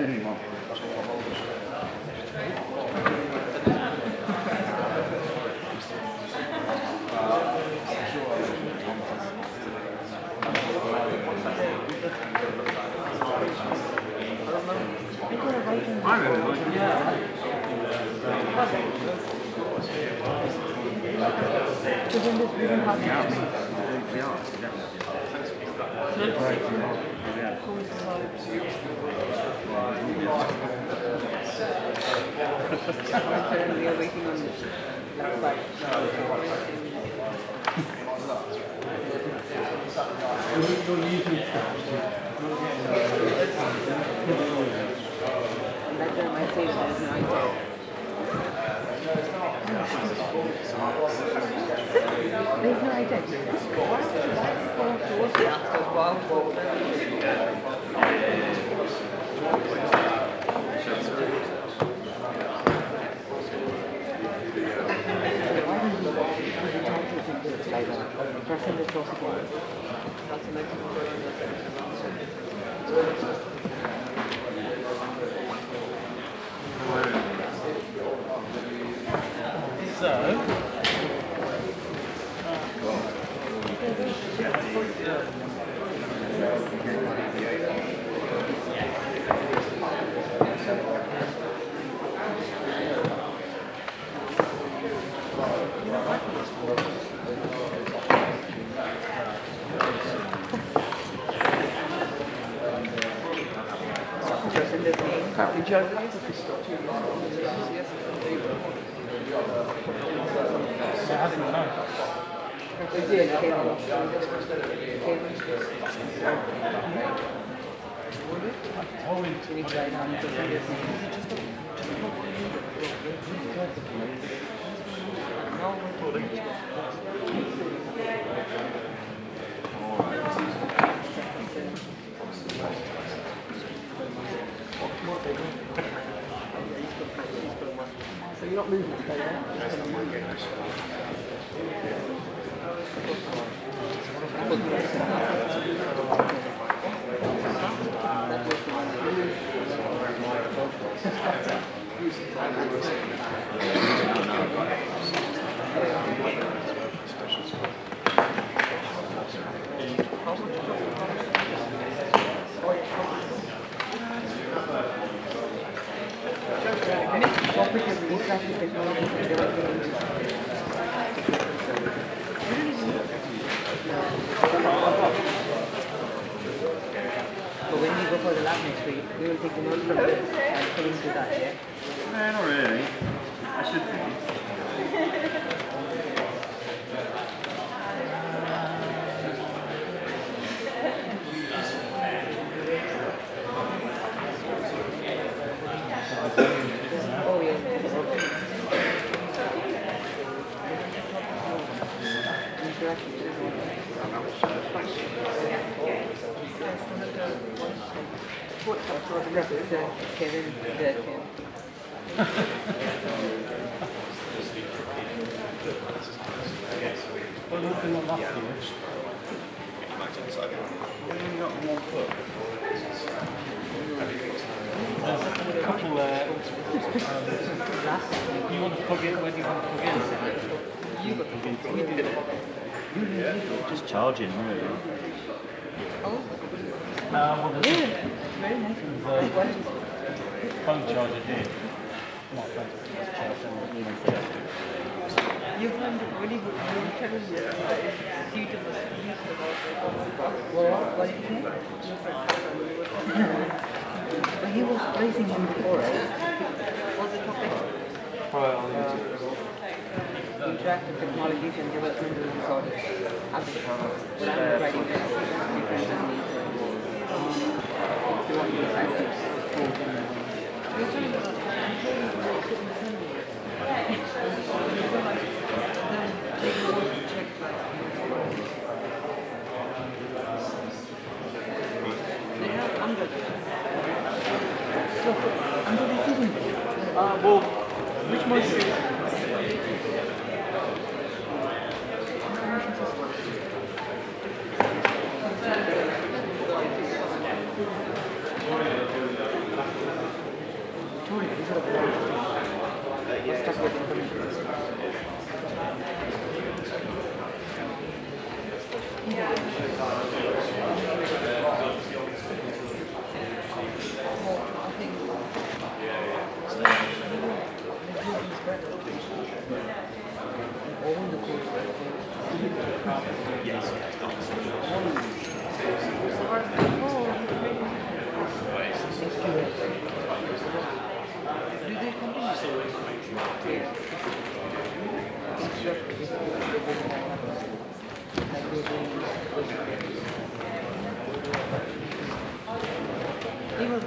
anyone. I remember liking it. We are waiting on this. That's where my station is now. There's no ITAG. Why is it going towards the after wow? Pressing the cross again. That's So you're not moving today, yeah? But when you go for the lab next week, we will take the notes from this and put into that, yeah? No, not really. I should think. Oh, yeah. Kevin, Well, looking on that view. We've only got one foot. There's a couple you want to plug in when you want to plug in? you got the Yeah. Just charging, really. Well, there's yeah, very nice. a phone charger here. Not phone charger. You find it really good. You tell us suitable. What did you say? But he was racing him before, right? What's the topic? Interactive technologies and developmental disorders. What I'm writing down different needs. If you want to decide they have under the season. Well, which one is it? He was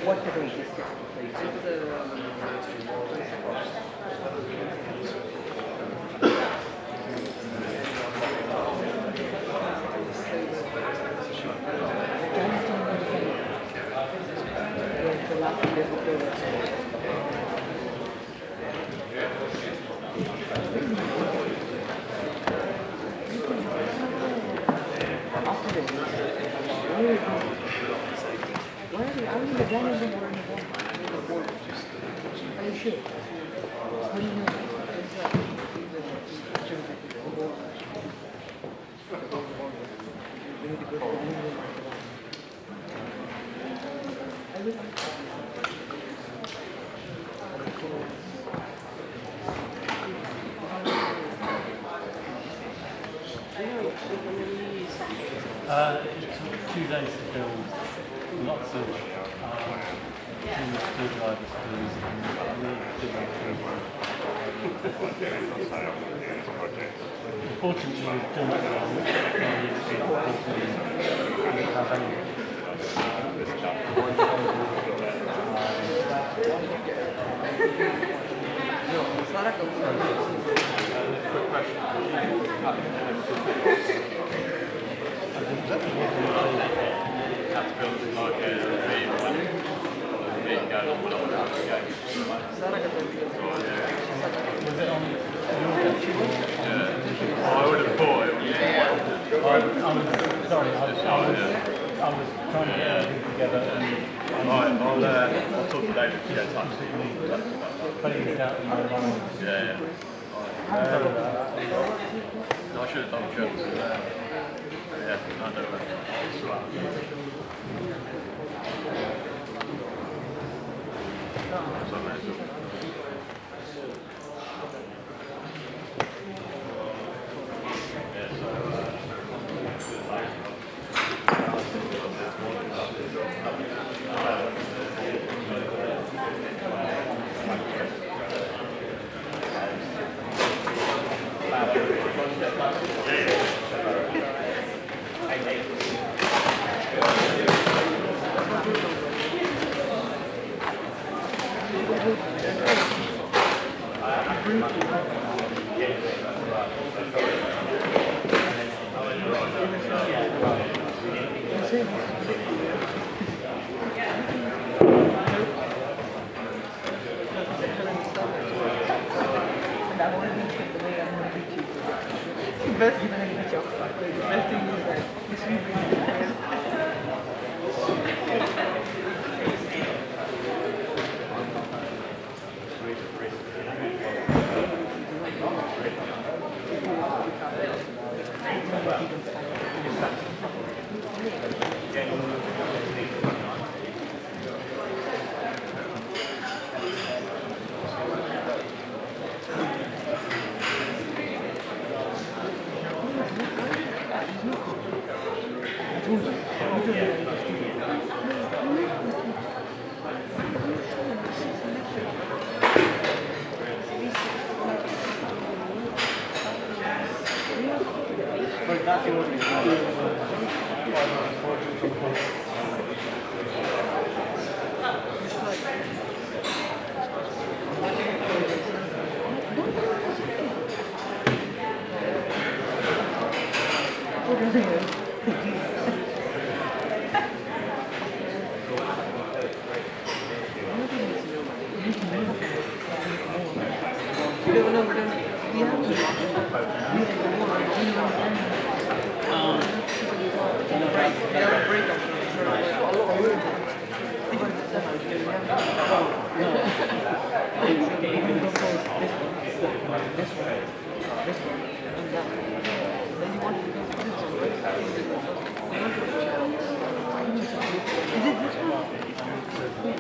what did we just It took 2 days to build lots of screwdriver screws and really big Unfortunately, we don't have any. Was it on your desk? Yeah. I would have thought it was. I was trying to get everything together and I'll talk to David to get in touch. putting it out in my mind. Yeah. No, I should have done jokes. Yeah, I know that. So mental. Best thing is that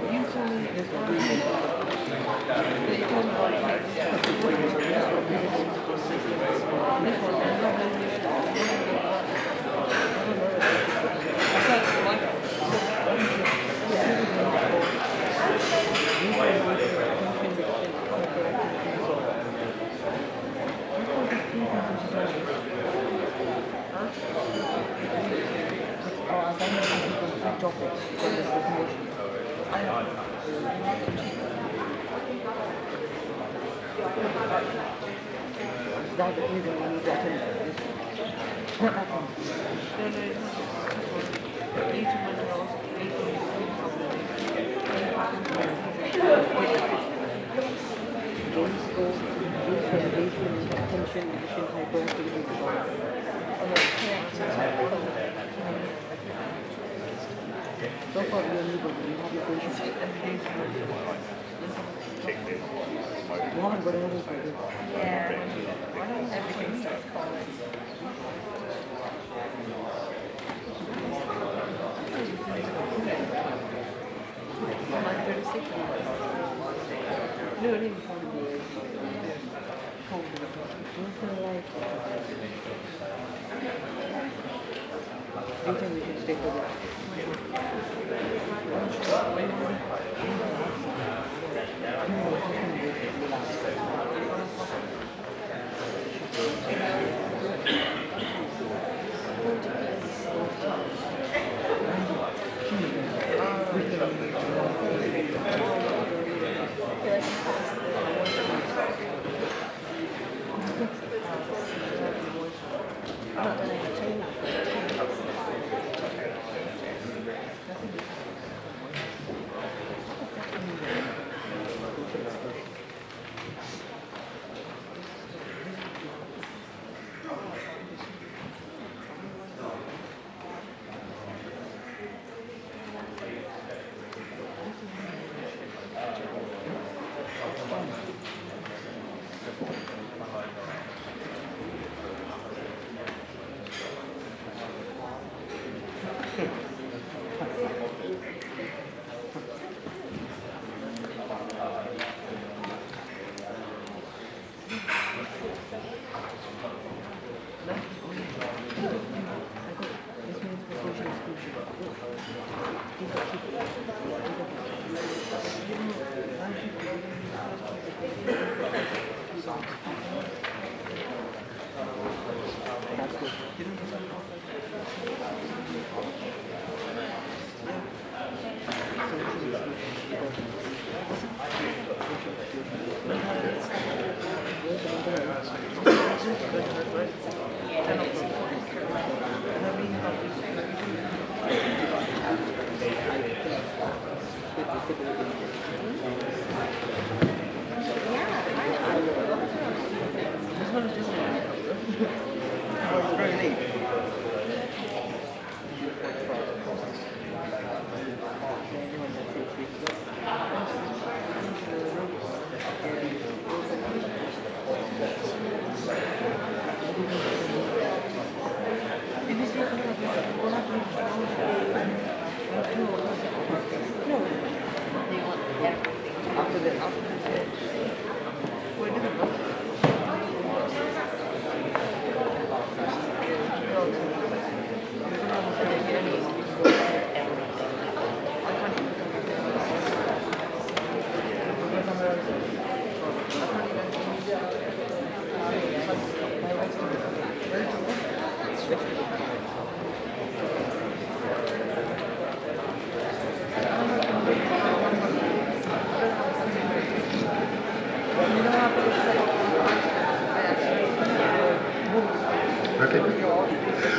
You told me this one. You told me So far, you only got you have your patience. You haven't got anything for this. Yeah. Why don't everything start calling? Like 36. No, it is hard to be cold. Anytime we can stay for that.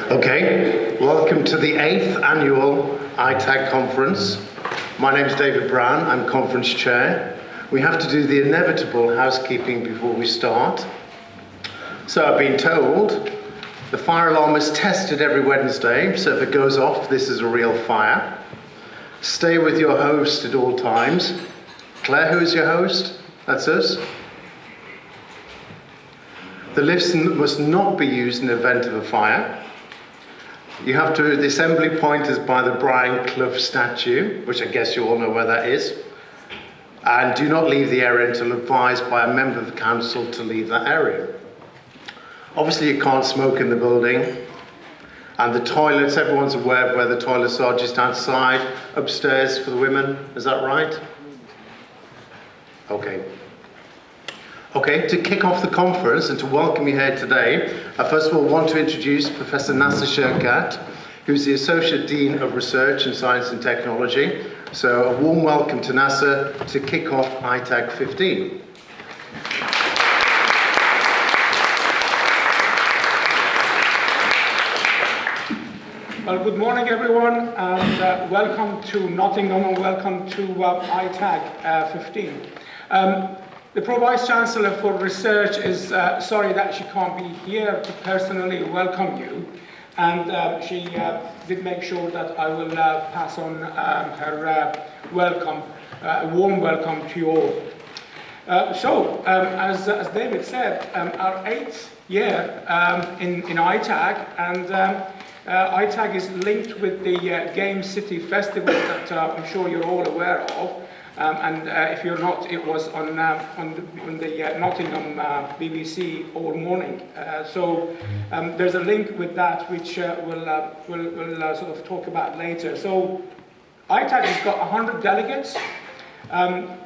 Okay, welcome to the 8th annual ITAG conference. My name is David Brown, I'm conference chair. We have to do the inevitable housekeeping before we start. So I've been told the fire alarm is tested every Wednesday, so if it goes off, this is a real fire. Stay with your host at all times. Claire, who is your host? That's us. The lifts must not be used in the event of a fire. The assembly point is by the Brian Clough statue, which I guess you all know where that is. And do not leave the area until advised by a member of the council to leave that area. Obviously you can't smoke in the building. And the toilets, everyone's aware of where the toilets are, just outside, upstairs for the women. Is that right? Okay. Okay, to kick off the conference and to welcome you here today, I first of all want to introduce Professor Nasser Shirkat, who's the Associate Dean of Research in Science and Technology. So a warm welcome to Nasser to kick off ITAG 15. Well, good morning, everyone, and welcome to Nottingham and welcome to ITAG 15. The Pro-Vice Chancellor for Research is sorry that she can't be here to personally welcome you, and she did make sure that I will pass on her welcome, a warm welcome to you all. As David said, our 8th year in ITAG, and ITAG is linked with the Game City Festival that I'm sure you're all aware of. If you're not, it was on the Nottingham BBC all morning. There's a link with that which we'll sort of talk about later. So ITAG has got 100 delegates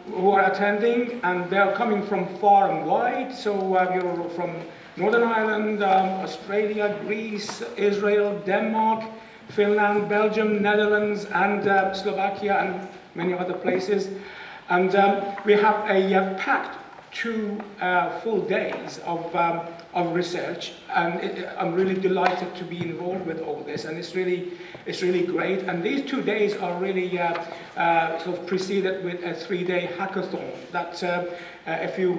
who are attending, and they're coming from far and wide. So you're from Northern Ireland, Australia, Greece, Israel, Denmark, Finland, Belgium, Netherlands, and Slovakia, and many other places. And we have a packed 2 full days of research, and I'm really delighted to be involved with all this, and it's really great. And these 2 days are really sort of preceded with a 3-day hackathon that if you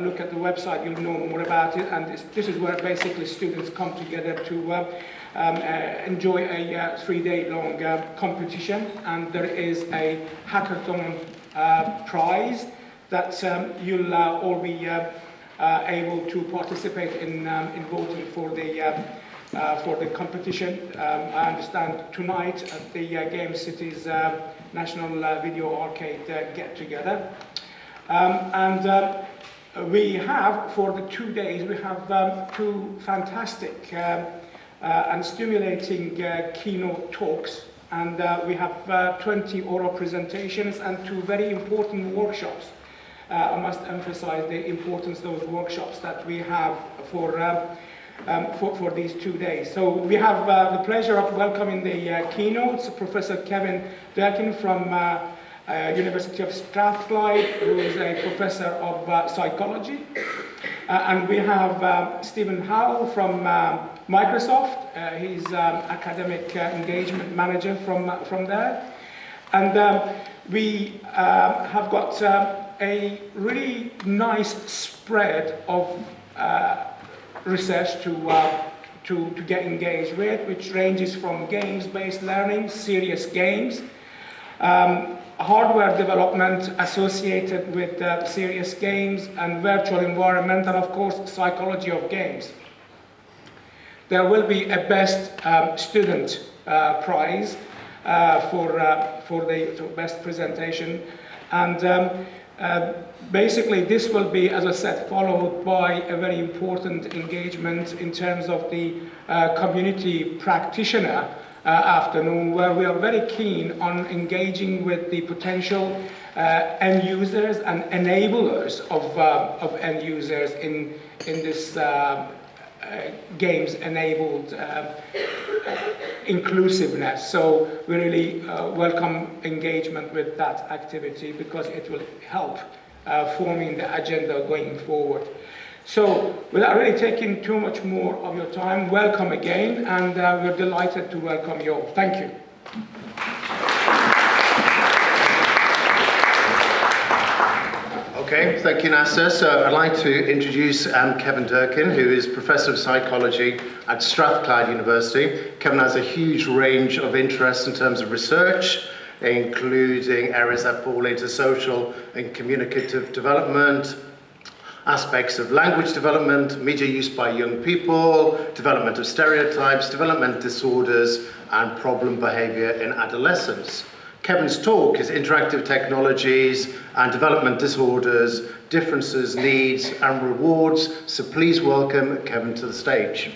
look at the website, you'll know more about it. And this is where basically students come together to enjoy a 3-day long competition. And there is a hackathon prize that you'll all be able to participate in voting for the competition. I understand tonight at the Game City's National Video Arcade get-together. We have, for the 2 days, we have 2 fantastic and stimulating keynote talks, and we have 20 oral presentations and 2 very important workshops. I must emphasize the importance of those workshops that we have for these 2 days. So we have the pleasure of welcoming the keynotes, Professor Kevin Durkin from University of Strathclyde, who is a professor of psychology. And we have Stephen Howell from Microsoft. He's academic engagement manager from there. And we have got a really nice spread of research to get engaged with, which ranges from games-based learning, serious games, hardware development associated with serious games, and virtual environment, and of course psychology of games. There will be a best student prize for the best presentation, and basically this will be, as I said, followed by a very important engagement in terms of the community practitioner afternoon, where we are very keen on engaging with the potential end users and enablers of end users in this games-enabled inclusiveness. So we really welcome engagement with that activity, because it will help forming the agenda going forward. So without really taking too much more of your time, welcome again, and we're delighted to welcome you all. Thank you. Okay, thank you, Nasser. So I'd like to introduce Kevin Durkin, who is Professor of Psychology at Strathclyde University. Kevin has a huge range of interests in terms of research, including areas that fall into social and communicative development, aspects of language development, media use by young people, development of stereotypes, development disorders, and problem behavior in adolescents. Kevin's talk is Interactive Technologies and Development Disorders, Differences, Needs and Rewards. So please welcome Kevin to the stage.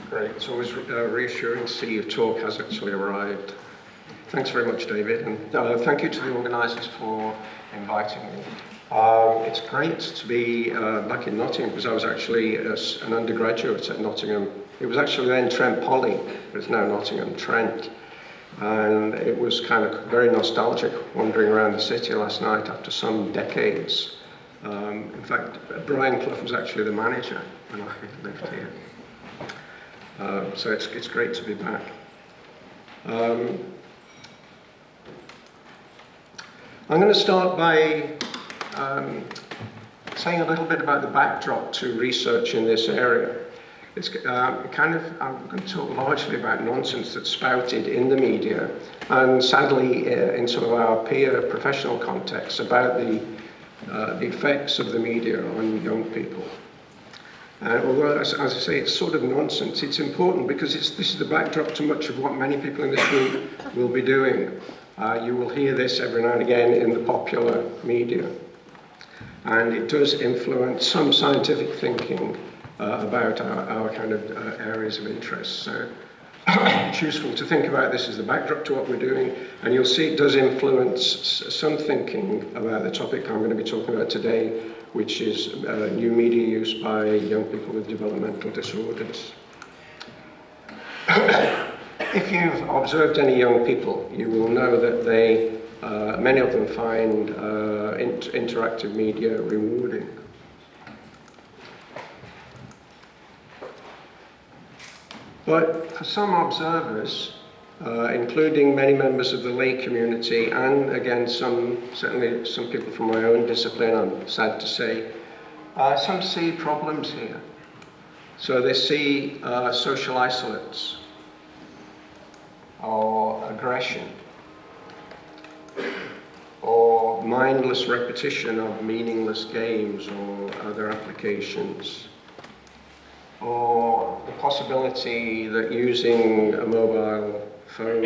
Great. It's always reassuring to see your talk has actually arrived. Thanks very much, David, and thank you to the organisers for inviting me. It's great to be back in Nottingham, because I was actually an undergraduate at Nottingham. It was actually then Trent Poly, but it's now Nottingham Trent. And it was kind of very nostalgic wandering around the city last night after some decades. In fact, Brian Clough was actually the manager when I lived here. So it's great to be back. I'm going to start by saying a little bit about the backdrop to research in this area. It's I'm going to talk largely about nonsense that's spouted in the media, and sadly in sort of our peer professional context, about the effects of the media on young people. Although, as I say, it's sort of nonsense, it's important because this is the backdrop to much of what many people in this room will be doing. You will hear this every now and again in the popular media. And it does influence some scientific thinking about our kind of areas of interest. So it's useful to think about this as the backdrop to what we're doing, and you'll see it does influence some thinking about the topic I'm going to be talking about today, which is new media use by young people with developmental disorders. If you've observed any young people, you will know that many of them find interactive media rewarding. But for some observers, including many members of the lay community, and again, certainly some people from my own discipline, I'm sad to say, some see problems here. So they see social isolates, or aggression, or mindless repetition of meaningless games or other applications, or the possibility that using a mobile phone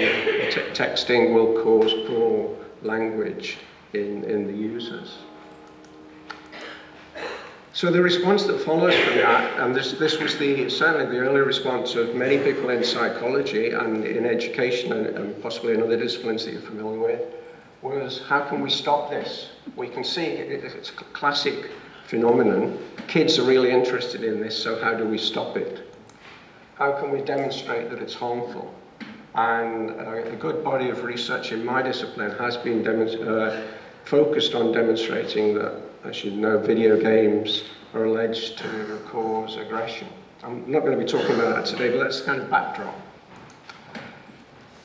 texting will cause poor language in the users. So the response that follows from that, and this was certainly the early response of many people in psychology and in education and possibly in other disciplines that you're familiar with, was how can we stop this? We can see it's a classic phenomenon. Kids are really interested in this, so how do we stop it? How can we demonstrate that it's harmful? And a good body of research in my discipline has been focused on demonstrating that, as you know, video games are alleged to cause aggression. I'm not going to be talking about that today, but that's kind of backdrop.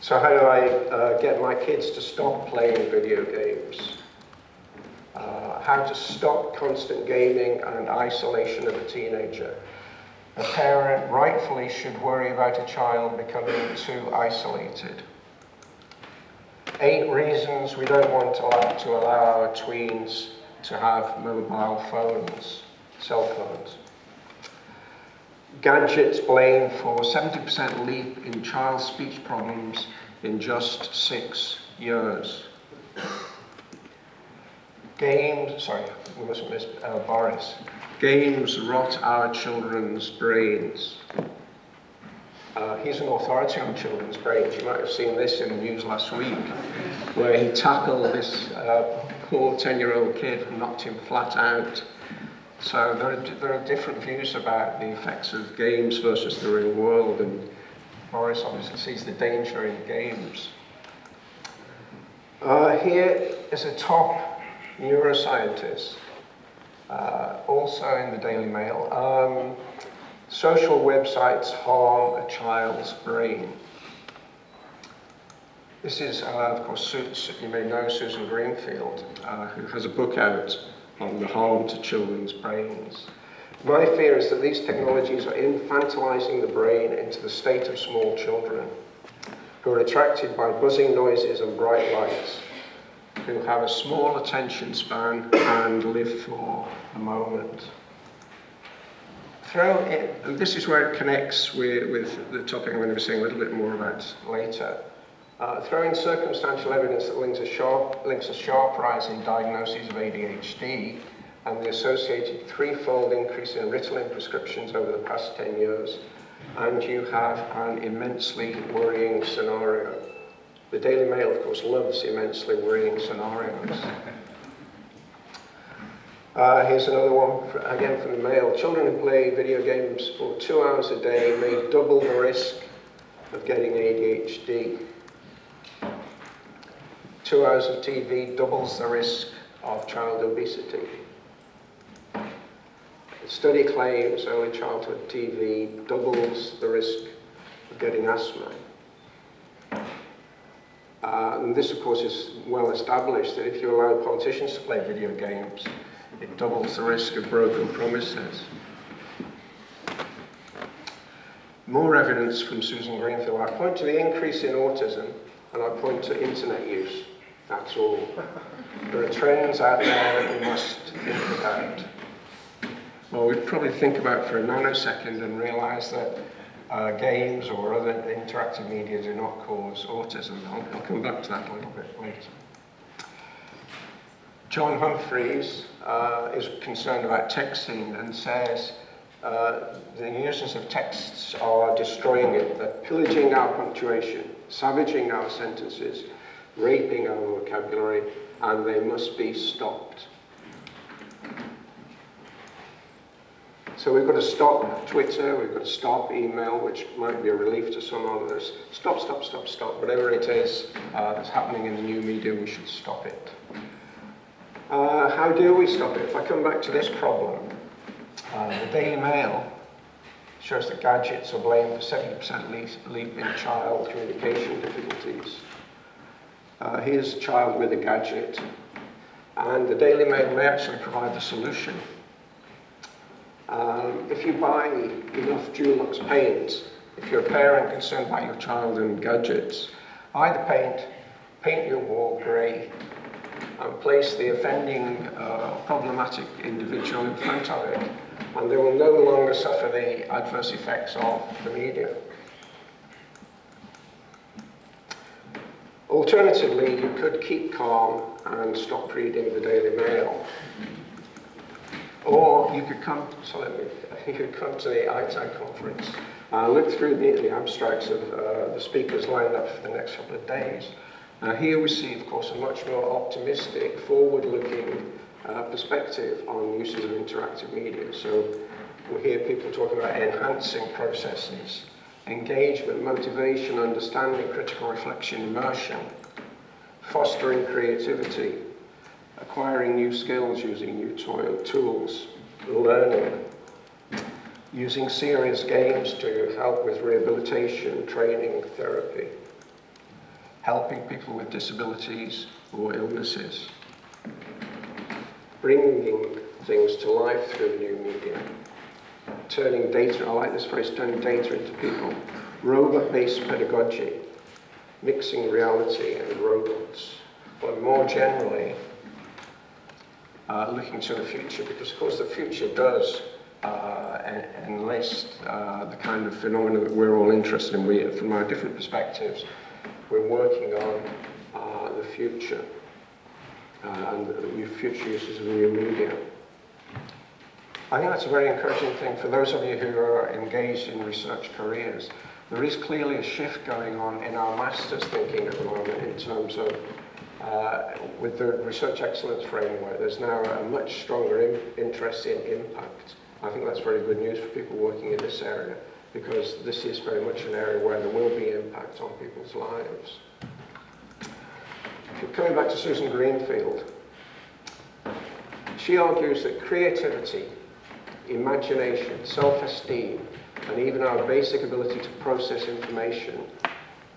So how do I get my kids to stop playing video games? How to stop constant gaming and isolation of a teenager. A parent rightfully should worry about a child becoming too isolated. 8 reasons we don't want to allow our tweens to have mobile phones, cell phones. Gadgets blamed for 70% leap in child speech problems in just 6 years. We mustn't miss Boris. Games rot our children's brains. He's an authority on children's brains. You might have seen this in the news last week, where he tackled this poor 10-year-old kid and knocked him flat out. So there are different views about the effects of games versus the real world, and Boris obviously sees the danger in games. Here is a top neuroscientist, also in the Daily Mail. Social websites harm a child's brain. This is, of course, you may know Susan Greenfield, who has a book out on the harm to children's brains. My fear is that these technologies are infantilizing the brain into the state of small children, who are attracted by buzzing noises and bright lights, who have a small attention span and live for a moment. throw in, and this is where it connects with the topic I'm going to be saying a little bit more about later. Throw in circumstantial evidence that links a sharp rise in diagnoses of ADHD and the associated threefold increase in Ritalin prescriptions over the past 10 years, and you have an immensely worrying scenario. The Daily Mail, of course, loves immensely worrying scenarios. Here's another one, again from the Mail. Children who play video games for 2 hours a day may double the risk of getting ADHD. 2 hours of TV doubles the risk of child obesity. The study claims early childhood TV doubles the risk of getting asthma. And this, of course, is well established that if you allow politicians to play video games, it doubles the risk of broken promises. More evidence from Susan Greenfield. I point to the increase in autism, and I point to internet use. That's all. There are trends out there that we must think about. Well, we'd probably think about for a nanosecond and realise that games or other interactive media do not cause autism. I'll come back to that a little bit later. John Humphreys is concerned about texting and says the users of texts are destroying it. They're pillaging our punctuation, savaging our sentences, raping our vocabulary, and they must be stopped. So we've got to stop Twitter, we've got to stop email, which might be a relief to some others. Stop, stop, stop, stop. Whatever it is that's happening in the new media, we should stop it. How do we stop it? If I come back to this problem, the Daily Mail shows that gadgets are blamed for 70% leap in child communication difficulties. Here's a child with a gadget, and the Daily Mail may actually provide the solution. If you buy enough Dulux paint, if you're a parent concerned about your child and gadgets, buy the paint your wall grey, and place the offending, problematic individual in front of it, and they will no longer suffer the adverse effects of the media. Alternatively, you could keep calm and stop reading the Daily Mail. Or you could come to the ITAG conference, look through the abstracts of the speakers lined up for the next couple of days. Here we see, of course, a much more optimistic, forward-looking perspective on uses of interactive media. So we hear people talking about enhancing processes, engagement, motivation, understanding, critical reflection, immersion, fostering creativity, acquiring new skills using new tools, learning, using serious games to help with rehabilitation, training, therapy, helping people with disabilities or illnesses, bringing things to life through new media, turning data, I like this phrase, turning data into people, robot-based pedagogy, mixing reality and robots, but more generally, looking to the future, because of course the future does enlist the kind of phenomena that we're all interested in. From our different perspectives, we're working on the future and the future uses of new media. I think that's a very encouraging thing for those of you who are engaged in research careers. There is clearly a shift going on in our master's thinking at the moment in terms of with the Research Excellence Framework, there's now a much stronger interest in impact. I think that's very good news for people working in this area, because this is very much an area where there will be impact on people's lives. Coming back to Susan Greenfield, she argues that creativity, imagination, self-esteem, and even our basic ability to process information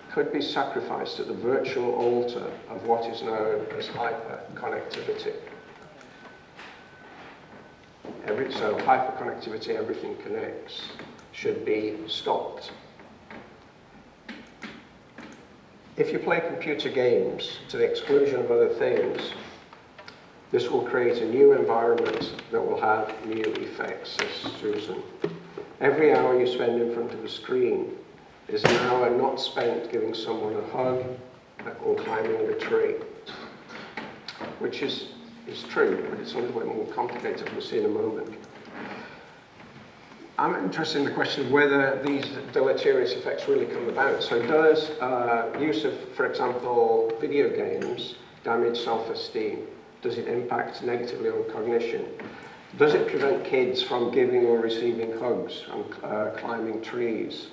could be sacrificed at the virtual altar of what is known as hyperconnectivity. So hyperconnectivity, everything connects, should be stopped. If you play computer games to the exclusion of other things, this will create a new environment that will have new effects, says Susan. Every hour you spend in front of a screen is an hour not spent giving someone a hug or climbing a tree, which is true, but it's a little bit more complicated. We'll see in a moment. I'm interested in the question of whether these deleterious effects really come about. So does use of, for example, video games damage self-esteem? Does it impact negatively on cognition? Does it prevent kids from giving or receiving hugs and climbing trees?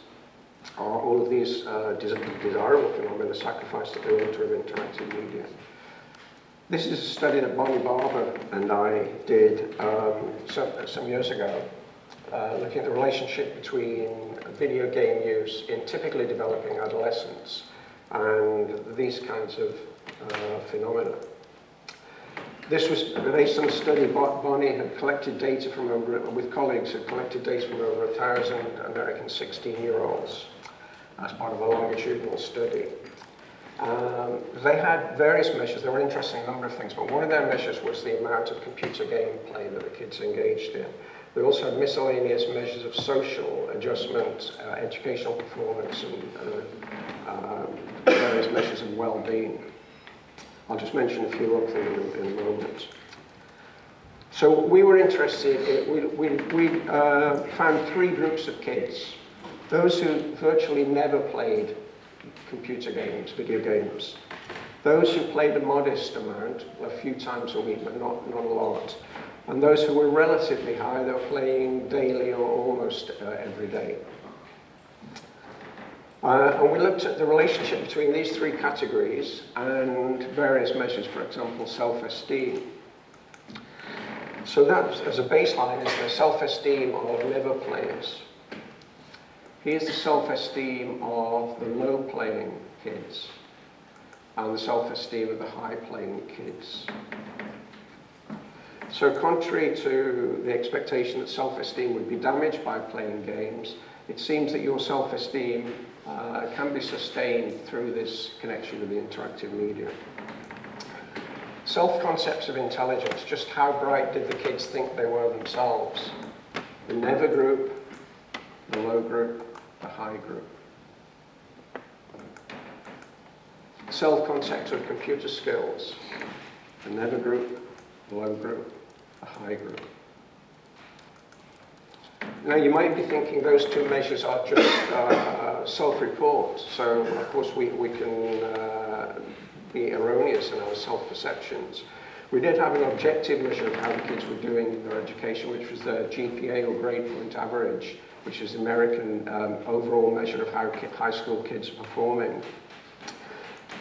Are all of these desirable phenomena sacrificed at the altar of interactive media? This is a study that Bonnie Barber and I did some years ago, looking at the relationship between video game use in typically developing adolescents and these kinds of phenomena. This was based on a study. Bonnie had collected data from with colleagues, had collected data from over 1,000 American 16-year-olds as part of a longitudinal study. They had various measures. They were interested in a number of things, but one of their measures was the amount of computer game play that the kids engaged in. They also had miscellaneous measures of social adjustment, educational performance, and various measures of well-being. I'll just mention a few of them in a moment. So we were interested, we found three groups of kids. Those who virtually never played computer games, video games. Those who played a modest amount, a few times a week, but not a lot. And those who were relatively high, they were playing daily or almost every day. And we looked at the relationship between these three categories and various measures, for example, self-esteem. So that, as a baseline, is the self-esteem of never players. Here's the self-esteem of the low-playing kids and the self-esteem of the high-playing kids. So contrary to the expectation that self-esteem would be damaged by playing games, it seems that your self-esteem can be sustained through this connection with the interactive media. Self-concepts of intelligence, just how bright did the kids think they were themselves? The never group, the low group, the high group. Self-concepts of computer skills, the never group, the low group, the high group. Now you might be thinking those two measures are just self-report, so of course we can be erroneous in our self-perceptions. We did have an objective measure of how the kids were doing in their education, which was their GPA or grade point average, which is the American overall measure of how high school kids are performing.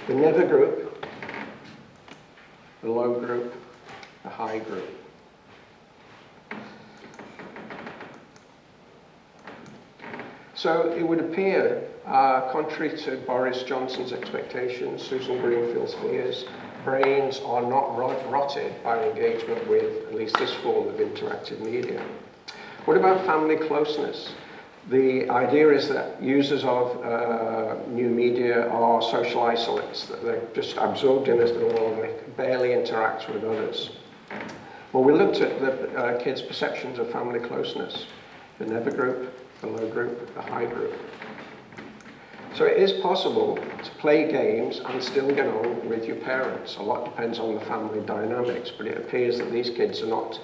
The never group, the low group, the high group. So it would appear, contrary to Boris Johnson's expectations, Susan Greenfield's fears, brains are not rotted by engagement with at least this form of interactive media. What about family closeness? The idea is that users of new media are social isolates, that they're just absorbed in this little world and they barely interact with others. Well, we looked at the kids' perceptions of family closeness, the never group, the low group, the high group. So it is possible to play games and still get on with your parents. A lot depends on the family dynamics, but it appears that these kids are not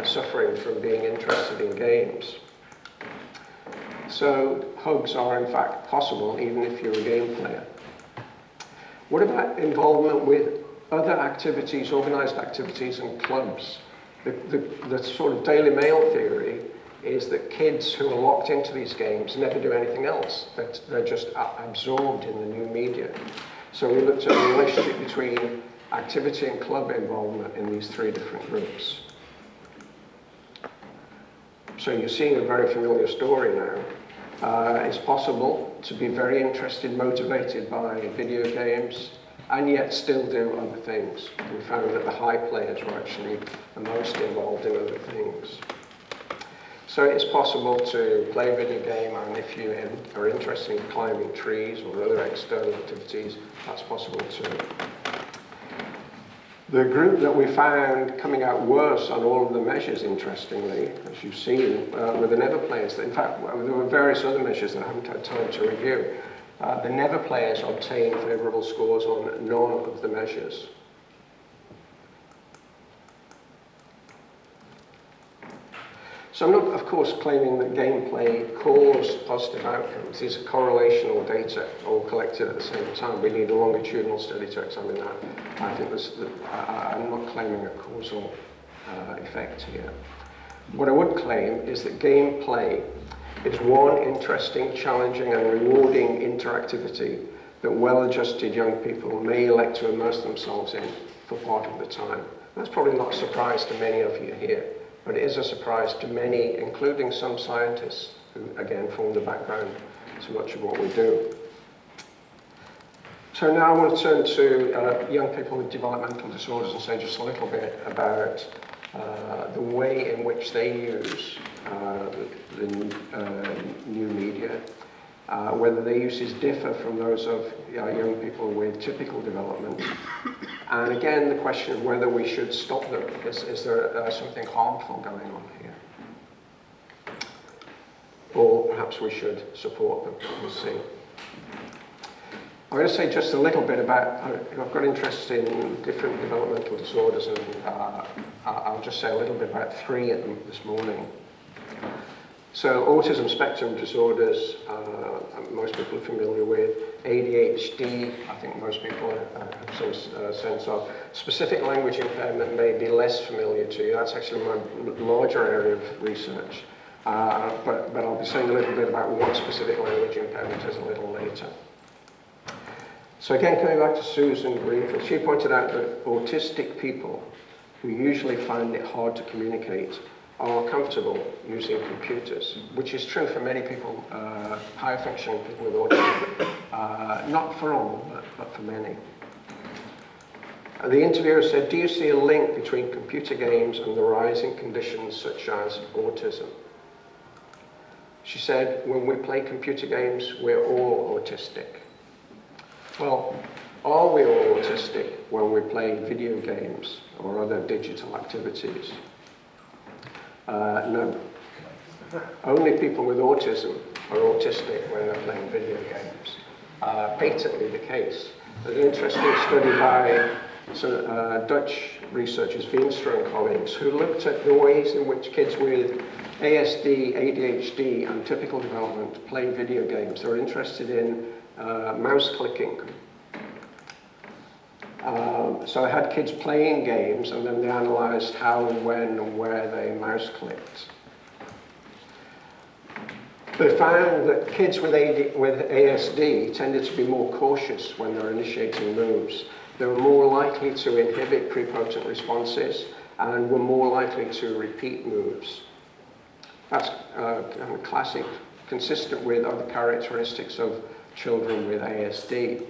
suffering from being interested in games. So hugs are in fact possible even if you're a game player. What about involvement with other activities, organized activities and clubs? The sort of Daily Mail theory is that kids who are locked into these games never do anything else. They're just absorbed in the new media. So we looked at the relationship between activity and club involvement in these three different groups. So you're seeing a very familiar story now. It's possible to be very interested, motivated by video games, and yet still do other things. We found that the high players were actually the most involved in other things. So it's possible to play a video game, and if you are interested in climbing trees or other external activities, that's possible too. The group that we found coming out worse on all of the measures, interestingly, as you've seen, were the never players. In fact, there were various other measures that I haven't had time to review. The never players obtained favourable scores on none of the measures. So I'm not, of course, claiming that gameplay caused positive outcomes. These are correlational data, all collected at the same time. We need a longitudinal study to examine that. I think I'm not claiming a causal effect here. What I would claim is that gameplay is one interesting, challenging, and rewarding interactivity that well-adjusted young people may elect to immerse themselves in for part of the time. That's probably not a surprise to many of you here, but it is a surprise to many, including some scientists, who again form the background to much of what we do. So now I want to turn to young people with developmental disorders and say just a little bit about the way in which they use the new media, whether their uses differ from those of young people with typical development. And again, the question of whether we should stop them. Is there something harmful going on here? Or perhaps we should support them. We'll see. I'm going to say just a little bit about, I've got interest in different developmental disorders, and I'll just say a little bit about three of them this morning. So autism spectrum disorders, most people are familiar with. ADHD, I think most people have some sense of. Specific language impairment may be less familiar to you. That's actually my larger area of research. But I'll be saying a little bit about what specific language impairment is a little later. So again, coming back to Susan Greenfield, she pointed out that autistic people who usually find it hard to communicate are comfortable using computers, which is true for many people, higher functioning people with autism. Not for all, but for many. The interviewer said, do you see a link between computer games and the rising conditions such as autism? She said, when we play computer games, we're all autistic. Well, are we all autistic when we play video games or other digital activities? No. Only people with autism are autistic when they're playing video games. Patently the case. There's an interesting study by some Dutch researchers, Veenstra and colleagues, who looked at the ways in which kids with ASD, ADHD, and typical development play video games. They were interested in mouse clicking. So I had kids playing games, and then they analysed how, when, and where they mouse clicked. They found that kids with ASD tended to be more cautious when they're initiating moves. They were more likely to inhibit prepotent responses and were more likely to repeat moves. That's kind of classic, consistent with other characteristics of children with ASD.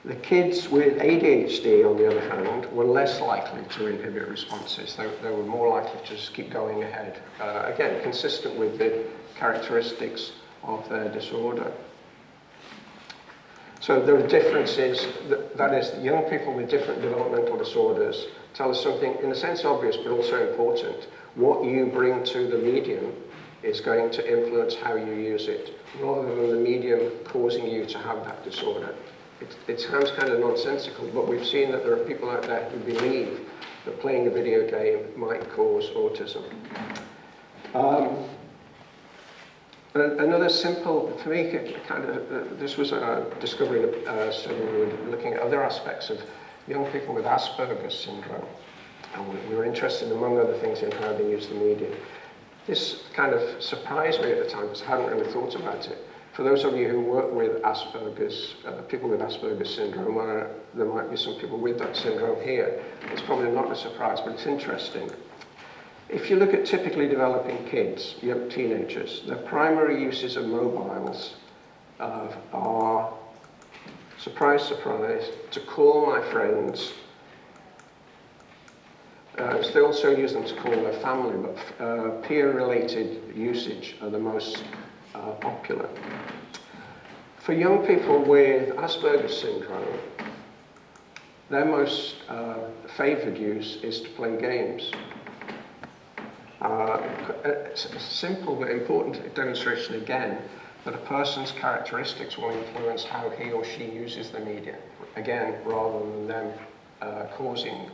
The kids with ADHD, on the other hand, were less likely to inhibit responses. They were more likely to just keep going ahead. Again, consistent with the characteristics of their disorder. So there are differences, that is, young people with different developmental disorders tell us something, in a sense, obvious, but also important. What you bring to the medium is going to influence how you use it, rather than the medium causing you to have that disorder. It sounds kind of nonsensical, but we've seen that there are people out there who believe that playing a video game might cause autism. Another simple, for me, kind of, this was discovering a study we were looking at other aspects of young people with Asperger's syndrome. And we were interested, among other things, in how they use the medium. This kind of surprised me at the time, because I hadn't really thought about it. For those of you who work with Asperger's, people with Asperger's syndrome, or there might be some people with that syndrome here, it's probably not a surprise, but it's interesting. If you look at typically developing kids, young teenagers, their primary uses of mobiles are, surprise, surprise, to call my friends. They also use them to call their family, but peer-related usage are the most popular. For young people with Asperger's syndrome, their most favoured use is to play games. It's a simple but important demonstration again that a person's characteristics will influence how he or she uses the media, again, rather than them causing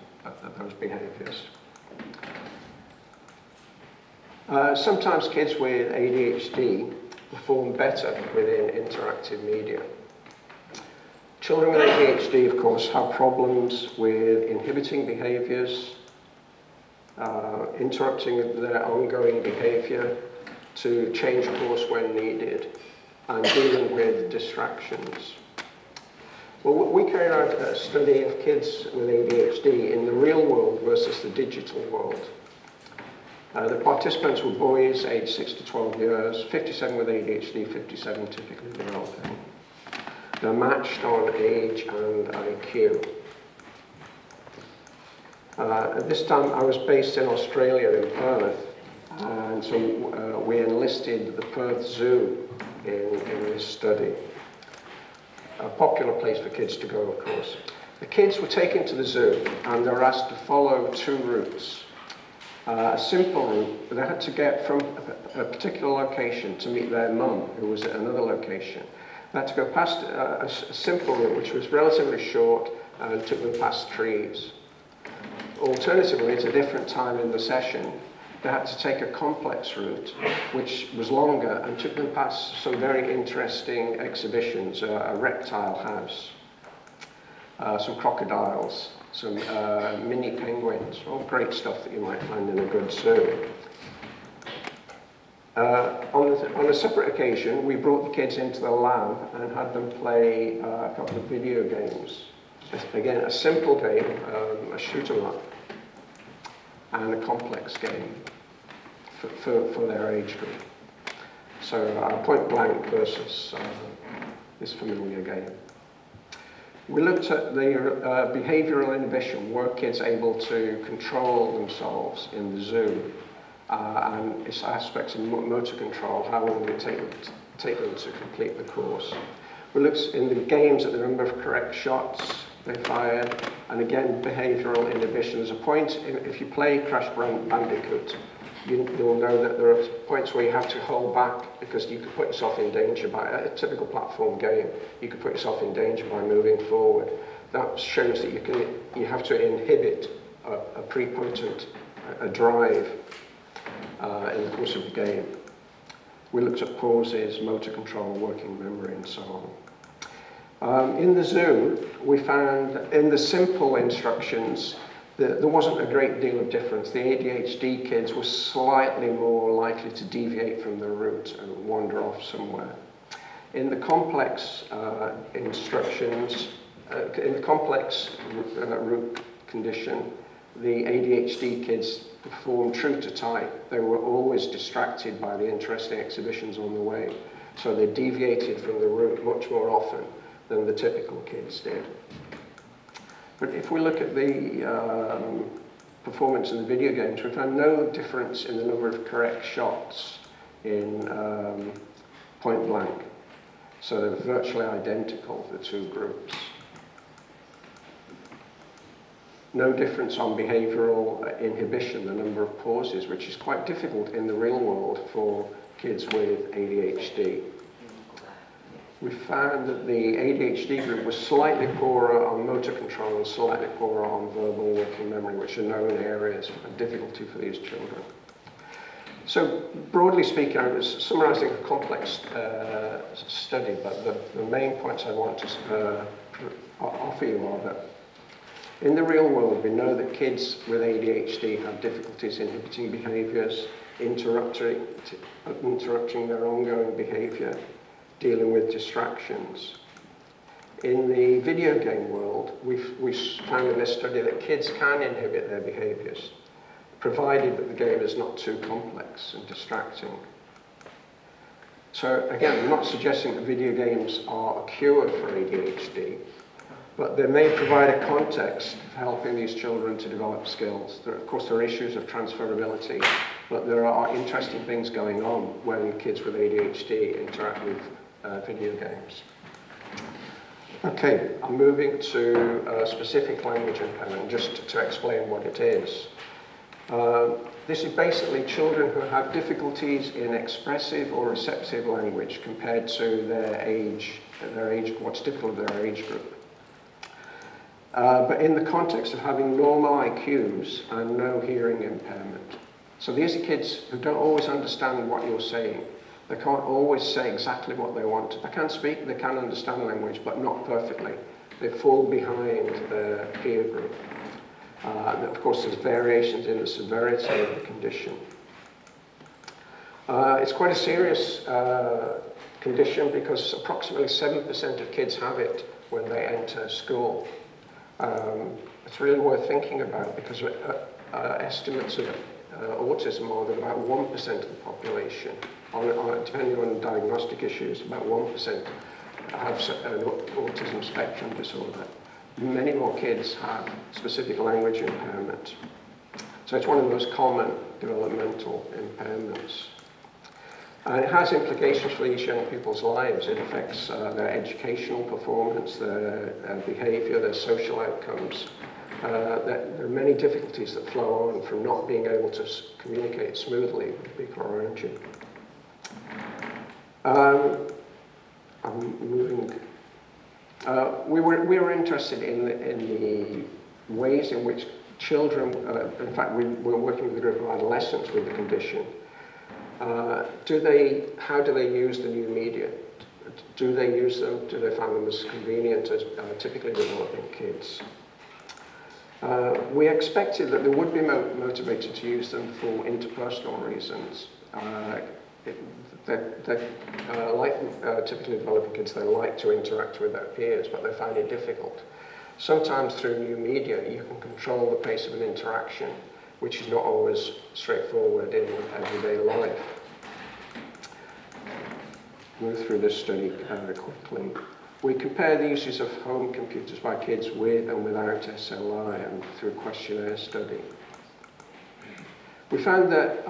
those behaviours. Sometimes kids with ADHD perform better within interactive media. Children with ADHD, of course, have problems with inhibiting behaviours, interrupting their ongoing behaviour to change course when needed, and dealing with distractions. Well, we carried out a study of kids with ADHD in the real world versus the digital world. The participants were boys aged 6 to 12 years, 57 with ADHD, 57 typically developing. They're matched on age and IQ. At this time, I was based in Australia, in Perth, and so we enlisted the Perth Zoo in this study. A popular place for kids to go, of course. The kids were taken to the zoo, and they were asked to follow 2 routes. A simple route, they had to get from a particular location to meet their mum, who was at another location. They had to go past a simple route, which was relatively short, and took them past trees. Alternatively, at a different time in the session, they had to take a complex route, which was longer, and took them past some very interesting exhibitions, a reptile house, some crocodiles, some mini penguins, all great stuff that you might find in a good zoo. On a separate occasion, we brought the kids into the lab and had them play a couple of video games. Again, a simple game, a shoot 'em up, and a complex game for their age group. So Point Blank versus this familiar game. We looked at the behavioural inhibition, were kids able to control themselves in the zoo, and its aspects of motor control, how long it would take them to complete the course. We looked in the games at the number of correct shots they fired, and again, behavioural inhibition. There's a point, if you play Crash Bandicoot, you'll know that there are points where you have to hold back because you could put yourself in danger by a typical platform game. You could put yourself in danger by moving forward. That shows that you have to inhibit a prepotent drive in the course of the game. We looked at pauses, motor control, working memory, and so on. In the zoo, we found in the simple instructions that there wasn't a great deal of difference. The ADHD kids were slightly more likely to deviate from the route and wander off somewhere. In the complex instructions, in the complex route condition, the ADHD kids performed true to type. They were always distracted by the interesting exhibitions on the way, so they deviated from the route much more often than the typical kids did. But if we look at the performance in the video games, we found no difference in the number of correct shots in Point Blank. So they're virtually identical, the 2 groups. No difference on behavioural inhibition, the number of pauses, which is quite difficult in the real world for kids with ADHD. We found that the ADHD group was slightly poorer on motor control and slightly poorer on verbal working memory, which are known areas of difficulty for these children. So broadly speaking, I was summarising a complex study, but the main points I want to offer you are that in the real world, we know that kids with ADHD have difficulties inhibiting behaviours, interrupting their ongoing behaviour, dealing with distractions. In the video game world, we found in this study that kids can inhibit their behaviours, provided that the game is not too complex and distracting. So again, I'm not suggesting that video games are a cure for ADHD, but they may provide a context for helping these children to develop skills. Of course, there are issues of transferability, but there are interesting things going on when kids with ADHD interact with video games. Okay, I'm moving to specific language impairment, just to explain what it is. This is basically children who have difficulties in expressive or receptive language compared to their age, what's typical of their age group. But in the context of having normal IQs and no hearing impairment. So these are kids who don't always understand what you're saying. They can't always say exactly what they want. They can speak, they can understand language, but not perfectly. They fall behind their peer group. Of course, there's variations in the severity of the condition. It's quite a serious condition because approximately 7% of kids have it when they enter school. It's really worth thinking about because estimates of autism are that about 1% of the population, depending on diagnostic issues, about 1% have an autism spectrum disorder. Many more kids have specific language impairment. So it's one of the most common developmental impairments. And it has implications for these young people's lives. It affects their educational performance, their behavior, their social outcomes. There are many difficulties that flow on from not being able to communicate smoothly with people around you. I'm moving. We were interested in the ways in which children, in fact, we were working with a group of adolescents with the condition. How do they use the new media? Do they use them? Do they find them as convenient as typically developing kids? We expected that they would be motivated to use them for interpersonal reasons. Like typically developing kids, they like to interact with their peers, but they find it difficult. Sometimes through new media, you can control the pace of an interaction, which is not always straightforward in everyday life. Move through this study quickly. We compare the uses of home computers by kids with and without SLI and through questionnaire study. We found that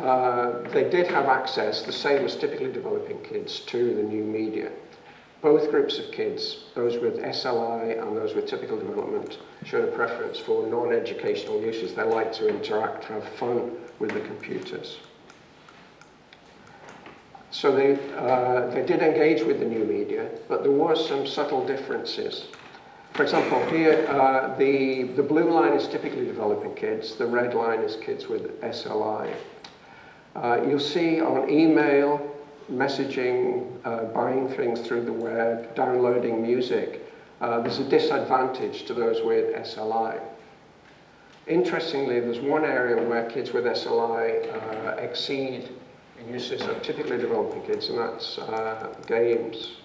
they did have access, the same as typically developing kids, to the new media. Both groups of kids, those with SLI and those with typical development, showed a preference for non-educational uses. They like to interact, have fun with the computers. So they did engage with the new media, but there were some subtle differences. For example, here, the blue line is typically developing kids. The red line is kids with SLI. You'll see on email, messaging, buying things through the web, downloading music, there's a disadvantage to those with SLI. Interestingly, there's one area where kids with SLI exceed uses of typically developing kids, and that's games.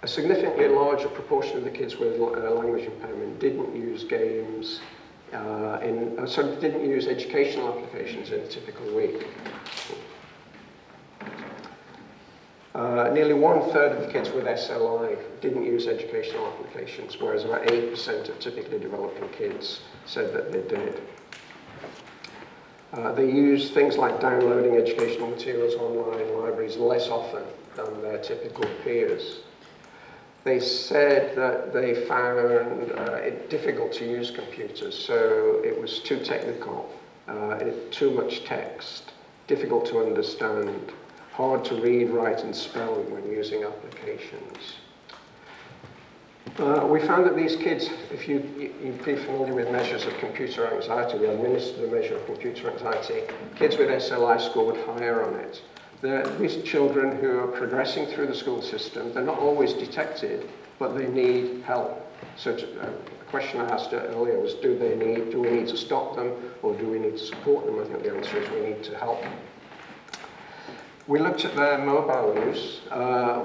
A significantly larger proportion of the kids with language impairment didn't use games, didn't use educational applications in a typical week. Nearly 1/3 of the kids with SLI didn't use educational applications, whereas about 8% of typically developing kids said that they did. They use things like downloading educational materials online libraries less often than their typical peers. They said that they found it difficult to use computers, so it was too technical, too much text, difficult to understand, hard to read, write, and spell when using applications. We found that these kids, if you'd be familiar with measures of computer anxiety, we administered a measure of computer anxiety, kids with SLI scored higher on it. These children who are progressing through the school system, they're not always detected, but they need help. So the question I asked earlier was, do we need to stop them, or do we need to support them? I think the answer is we need to help them. We looked at their mobile use.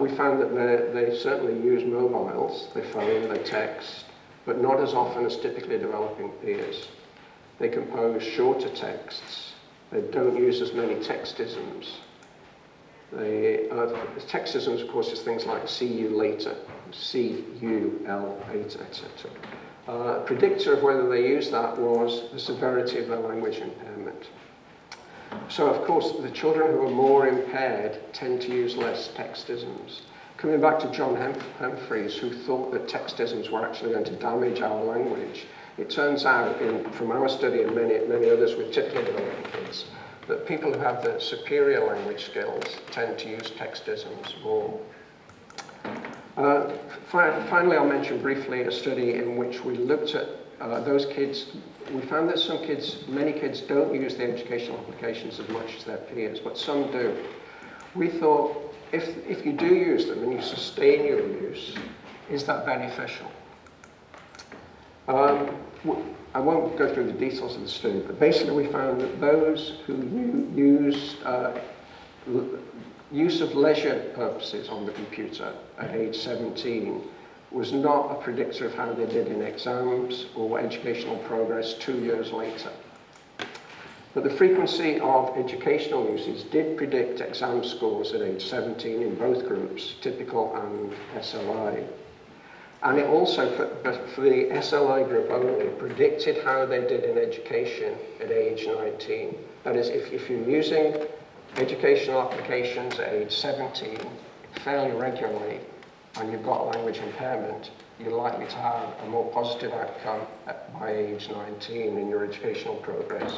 We found that they certainly use mobiles. They phone, they text, but not as often as typically developing peers. They compose shorter texts. They don't use as many textisms. Textisms, of course, is things like see you later, C-U-L, later, etc. Predictor of whether they use that was the severity of their language impairment. So of course, the children who are more impaired tend to use less textisms. Coming back to John Humphreys, who thought that textisms were actually going to damage our language, it turns out, from our study and many others with typically developing kids, that people who have the superior language skills tend to use textisms more. Finally, I'll mention briefly a study in which we looked at those kids. We found that many kids don't use the educational applications as much as their peers, but some do. We thought, if you do use them and you sustain your use, is that beneficial? I won't go through the details of the study, but basically we found that those who used use of leisure purposes on the computer at age 17 was not a predictor of how they did in exams or educational progress 2 years later. But the frequency of educational uses did predict exam scores at age 17 in both groups, typical and SLI. And it also, for the SLI group only, predicted how they did in education at age 19. That is, if you're using educational applications at age 17 fairly regularly and you've got language impairment, you're likely to have a more positive outcome by age 19 in your educational progress.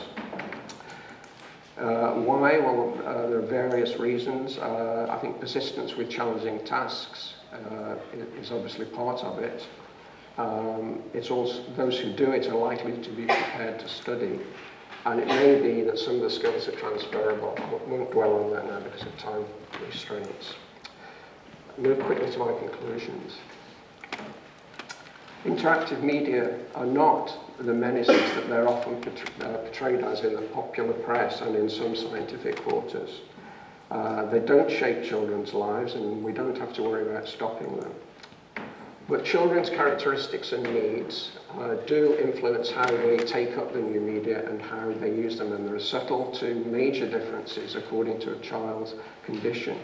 Why? Well, there are various reasons. I think persistence with challenging tasks is obviously part of it. It's also, those who do it are likely to be prepared to study. And it may be that some of the skills are transferable. I won't dwell on that now because of time restraints. I'll move quickly to my conclusions. Interactive media are not the menaces that they're often portrayed as in the popular press and in some scientific quarters. They don't shape children's lives, and we don't have to worry about stopping them. But children's characteristics and needs do influence how they take up the new media and how they use them, and there are subtle to major differences according to a child's condition.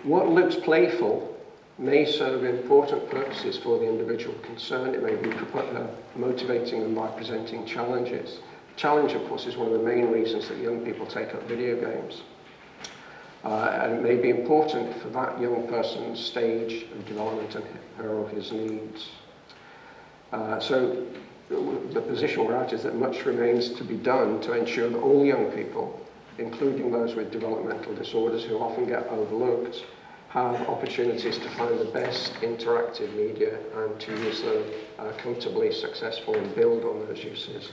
What looks playful may serve important purposes for the individual concerned. It may be motivating them by presenting challenges. Challenge, of course, is one of the main reasons that young people take up video games. And it may be important for that young person's stage of development and her or his needs. So the position we're at is that much remains to be done to ensure that all young people, including those with developmental disorders who often get overlooked, have opportunities to find the best interactive media and to use them comfortably, successfully, and build on those uses.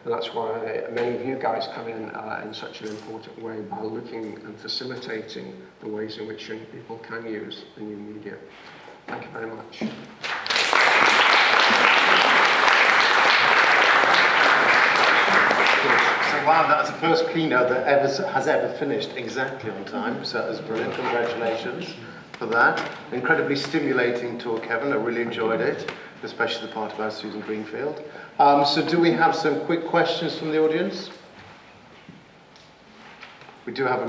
And that's why many of you guys come in such an important way by looking and facilitating the ways in which young people can use the new media. Thank you very much. So wow, that's the first keynote that has ever finished exactly on time, so that was brilliant. Congratulations for that. Incredibly stimulating talk, Kevin. I really enjoyed it, especially the part about Susan Greenfield. So do we have some quick questions from the audience? We do have a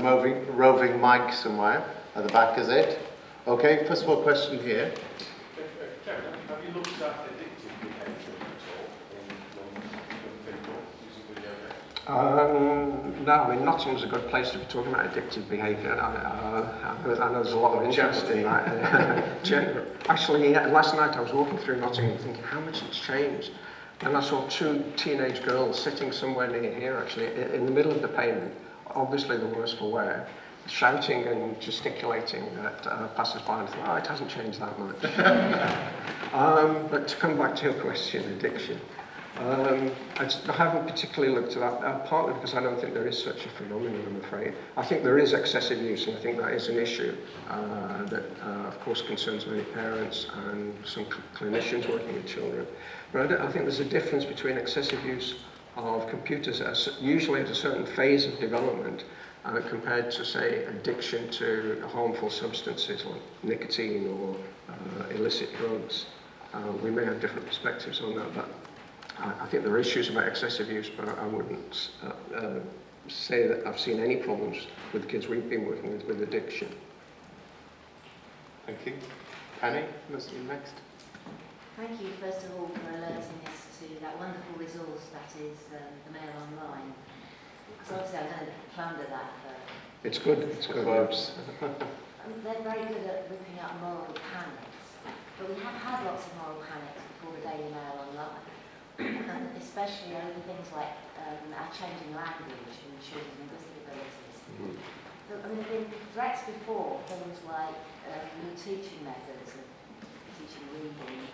roving mic somewhere. At the back, is it? Okay, first of all, question here. Kevin, have you looked at addictive behaviour at all in young people using video games? No, I mean, Nottingham's a good place to be talking about addictive behaviour. I know there's a lot of interest in that. Actually, last night I was walking through Nottingham thinking how much it's changed. And I saw two teenage girls sitting somewhere near here, actually, in the middle of the pavement, obviously the worse for wear, shouting and gesticulating at passers-by, and I thought, oh, it hasn't changed that much. But to come back to your question, addiction, I haven't particularly looked at that, partly because I don't think there is such a phenomenon, I'm afraid. I think there is excessive use, and I think that is an issue that, of course, concerns many parents and some clinicians working with children. But I think there's a difference between excessive use of computers, usually at a certain phase of development, compared to, say, addiction to harmful substances like nicotine or illicit drugs. We may have different perspectives on that, but I think there are issues about excessive use, but I wouldn't say that I've seen any problems with the kids we've been working with addiction. Thank you. Penny, let's do next. Thank you, first of all, for alerting us to that wonderful resource that is the Mail Online. So obviously I don't plunder that, but It's good, it's good. Verbs. they're very good at whipping up moral panics. But we have had lots of moral panics before the Daily Mail online, and especially over things like our changing language and children's linguistic abilities. But, I mean, there have been threats before, things like new teaching methods and teaching reading,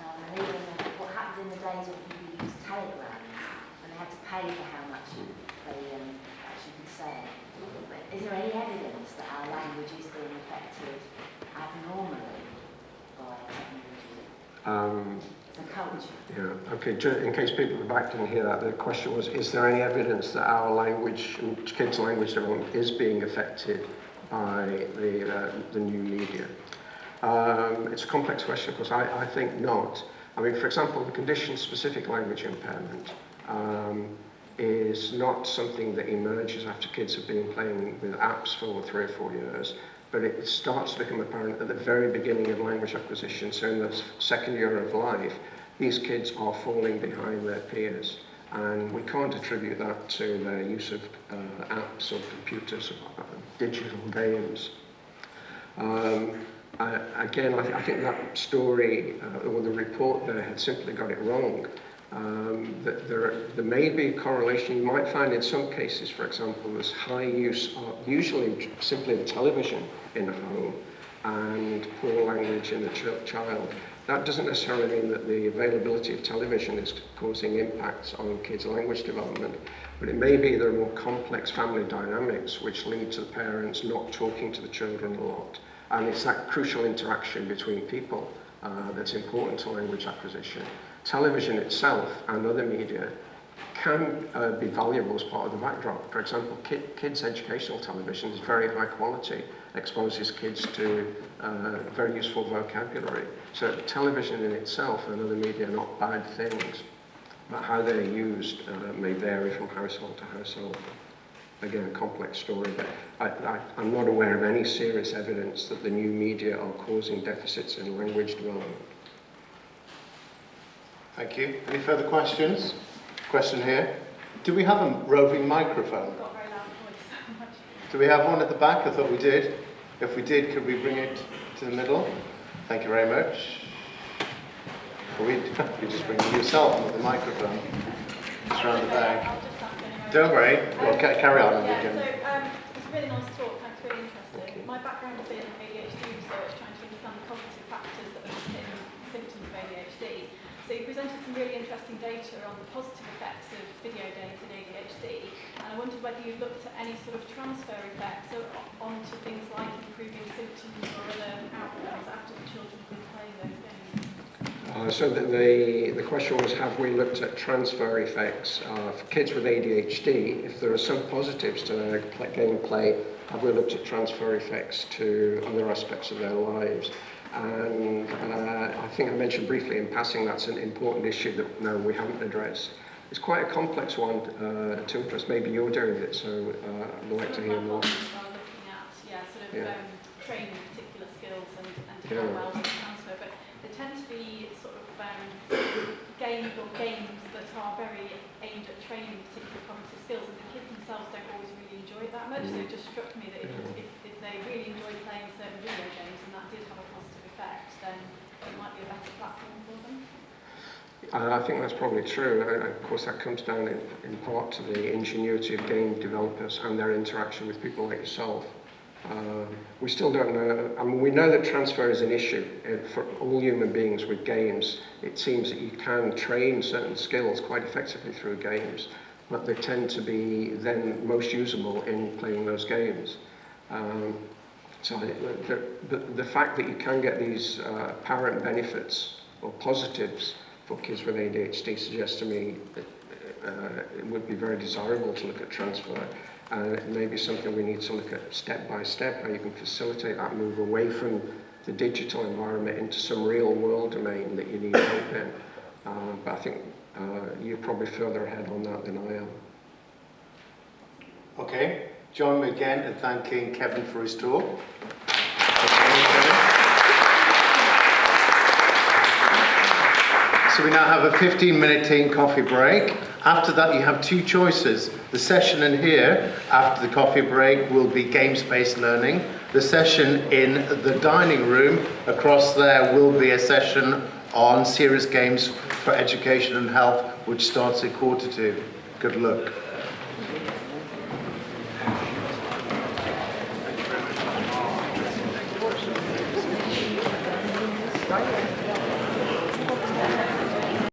and even what happened in the days when people used telegrams and they had to pay for how much they actually could say. But is there any evidence that our language is being affected abnormally by technology? The culture. Yeah, okay, in case people at the back didn't hear that, the question was, is there any evidence that our language and kids' language development is being affected by the new media? It's a complex question, because I think not. I mean, for example, the condition-specific language impairment is not something that emerges after kids have been playing with apps for 3 or 4 years, but it starts to become apparent at the very beginning of language acquisition. So in the second year of life, these kids are falling behind their peers, and we can't attribute that to their use of apps or computers or digital games. Again, I think that story, or the report there, had simply got it wrong. That there may be a correlation. You might find in some cases, for example, there's high use of usually simply the television in the home and poor language in the child. That doesn't necessarily mean that the availability of television is causing impacts on kids' language development, but it may be there are more complex family dynamics which lead to the parents not talking to the children a lot. And it's that crucial interaction between people that's important to language acquisition. Television itself and other media can be valuable as part of the backdrop. For example, kids' educational television is very high quality, exposes kids to very useful vocabulary. So television in itself and other media are not bad things, but how they're used may vary from household to household. Again, a complex story, but I'm not aware of any serious evidence that the new media are causing deficits in language development. Thank you. Any further questions? Question here. Do we have a roving microphone? Got a very loud voice. Do we have one at the back? I thought we did. If we did, could we bring it to the middle? Thank you very much. You just bring it yourself with the microphone. It's around the back. Don't worry. Well, carry on. Yeah, so it's a really nice talk. Thanks, really interesting. Okay. My background is in ADHD research, trying to understand the cognitive factors that underpin symptoms of ADHD. So you presented some really interesting data on the positive effects of video games in ADHD, and I wondered whether you'd looked at any sort of transfer effects onto things like improving symptoms or other outcomes after the children have been playing those games. So the question was, have we looked at transfer effects for kids with ADHD? If there are some positives to their gameplay, have we looked at transfer effects to other aspects of their lives? And I think I mentioned briefly in passing that's an important issue that no, we haven't addressed. It's quite a complex one to address. Maybe you're doing it, so I'd like to hear more. Looking at, training particular skills and how well they transfer, but they tend to be sort of games that are very aimed at training particular cognitive skills, and the kids themselves don't always really enjoy it that much. So it just struck me that if they really enjoyed playing certain video games and that did have a positive effect, then it might be a better platform for them. I think that's probably true, and of course that comes down in part to the ingenuity of game developers and their interaction with people like yourself. We still don't know. I mean, we know that transfer is an issue for all human beings with games. It seems that you can train certain skills quite effectively through games, but they tend to be then most usable in playing those games. So the fact that you can get these apparent benefits or positives for kids with ADHD suggests to me that it would be very desirable to look at transfer. It may be something we need to look at step by step, how you can facilitate that move away from the digital environment into some real world domain that you need help in. But I think you're probably further ahead on that than I am. Okay, join me again in thanking Kevin for his talk. So So we now have a 15-minute tea and coffee break. After that, you have two choices. The session in here, after the coffee break, will be games-based learning. The session in the dining room across there will be a session on serious games for education and health, which starts at 1:45. Good luck.